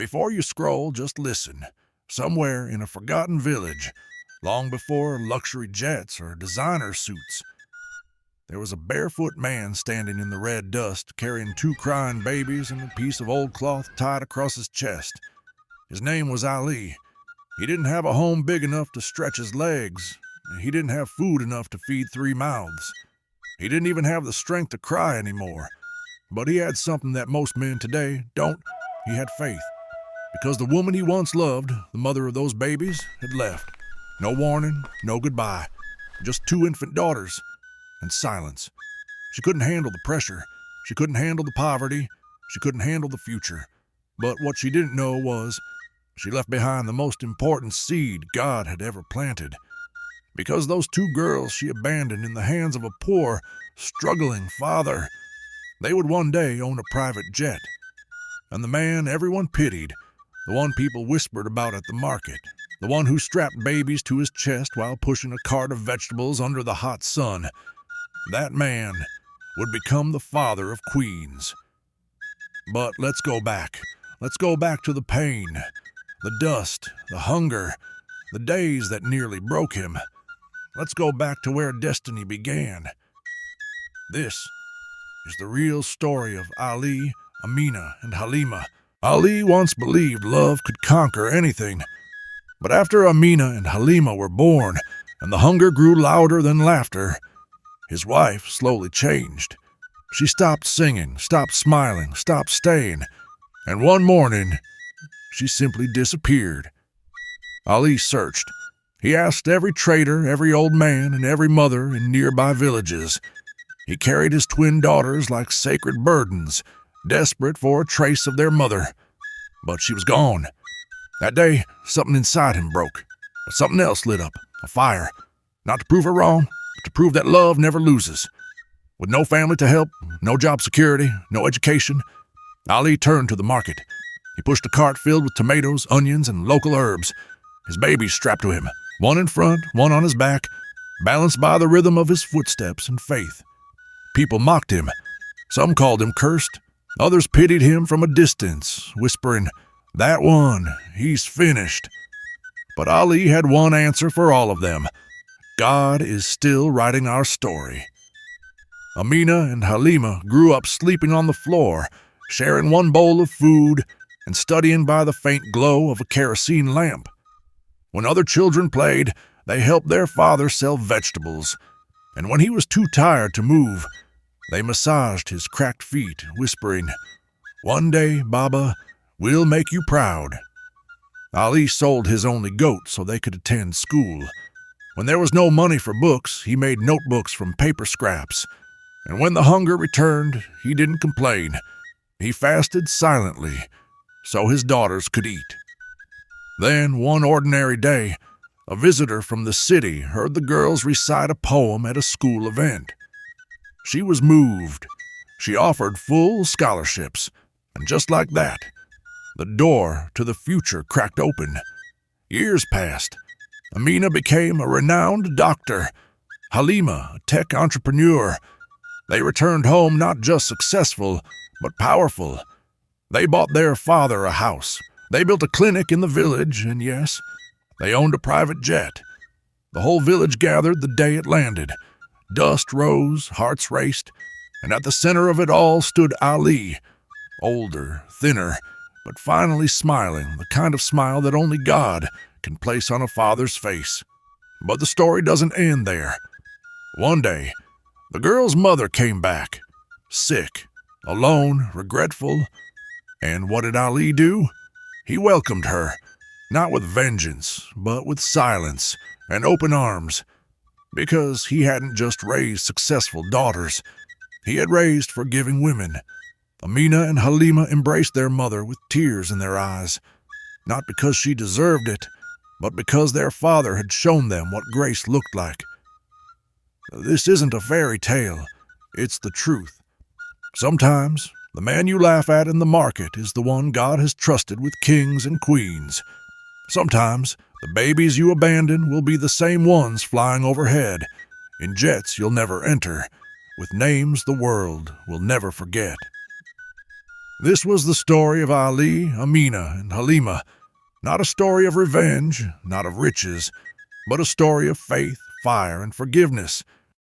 Before you scroll, just listen. Somewhere in a forgotten village, long before luxury jets or designer suits, there was a barefoot man standing in the red dust, carrying two crying babies and a piece of old cloth tied across his chest. His name was Ali. He didn't have a home big enough to stretch his legs. He didn't have food enough to feed 3 mouths. He didn't even have the strength to cry anymore. But he had something that most men today don't. He had faith. Because the woman he once loved, the mother of those babies, had left. No warning, no goodbye. Just 2 infant daughters. And silence. She couldn't handle the pressure. She couldn't handle the poverty. She couldn't handle the future. But what she didn't know was she left behind the most important seed God had ever planted. Because those 2 girls she abandoned in the hands of a poor, struggling father, they would one day own a private jet. And the man everyone pitied, the one people whispered about at the market, the one who strapped babies to his chest while pushing a cart of vegetables under the hot sun, that man would become the father of queens. But let's go back. Let's go back to the pain, the dust, the hunger, the days that nearly broke him. Let's go back to where destiny began. This is the real story of Ali, Amina, and Halima. Ali once believed love could conquer anything. But after Amina and Halima were born, and the hunger grew louder than laughter, his wife slowly changed. She stopped singing, stopped smiling, stopped staying, and one morning, she simply disappeared. Ali searched. He asked every trader, every old man, and every mother in nearby villages. He carried his twin daughters like sacred burdens, desperate for a trace of their mother. But she was gone. That day, something inside him broke. But something else lit up, a fire. Not to prove her wrong, but to prove that love never loses. With no family to help, no job security, no education, Ali turned to the market. He pushed a cart filled with tomatoes, onions, and local herbs. His babies strapped to him, one in front, one on his back, balanced by the rhythm of his footsteps and faith. People mocked him. Some called him cursed. Others pitied him from a distance, whispering, "That one, he's finished." But Ali had one answer for all of them. God is still writing our story. Amina and Halima grew up sleeping on the floor, sharing one bowl of food and studying by the faint glow of a kerosene lamp. When other children played, they helped their father sell vegetables, and when he was too tired to move, they massaged his cracked feet, whispering, "One day, Baba, we'll make you proud." Ali sold his only goat so they could attend school. When there was no money for books, he made notebooks from paper scraps. And when the hunger returned, he didn't complain. He fasted silently so his daughters could eat. Then, one ordinary day, a visitor from the city heard the girls recite a poem at a school event. She was moved. She offered full scholarships, and just like that, the door to the future cracked open. Years passed. Amina became a renowned doctor. Halima, a tech entrepreneur. They returned home not just successful, but powerful. They bought their father a house. They built a clinic in the village, and yes, they owned a private jet. The whole village gathered the day it landed. Dust rose, hearts raced, and at the center of it all stood Ali, older, thinner, but finally smiling, the kind of smile that only God can place on a father's face. But the story doesn't end there. One day, the girl's mother came back, sick, alone, regretful, and what did Ali do? He welcomed her, not with vengeance, but with silence and open arms, because he hadn't just raised successful daughters, he had raised forgiving women. Amina and Halima embraced their mother with tears in their eyes, not because she deserved it, but because their father had shown them what grace looked like. This isn't a fairy tale, it's the truth. Sometimes, the man you laugh at in the market is the one God has trusted with kings and queens. Sometimes, the babies you abandon will be the same ones flying overhead, in jets you'll never enter, with names the world will never forget. This was the story of Ali, Amina, and Halima. Not a story of revenge, not of riches, but a story of faith, fire, and forgiveness.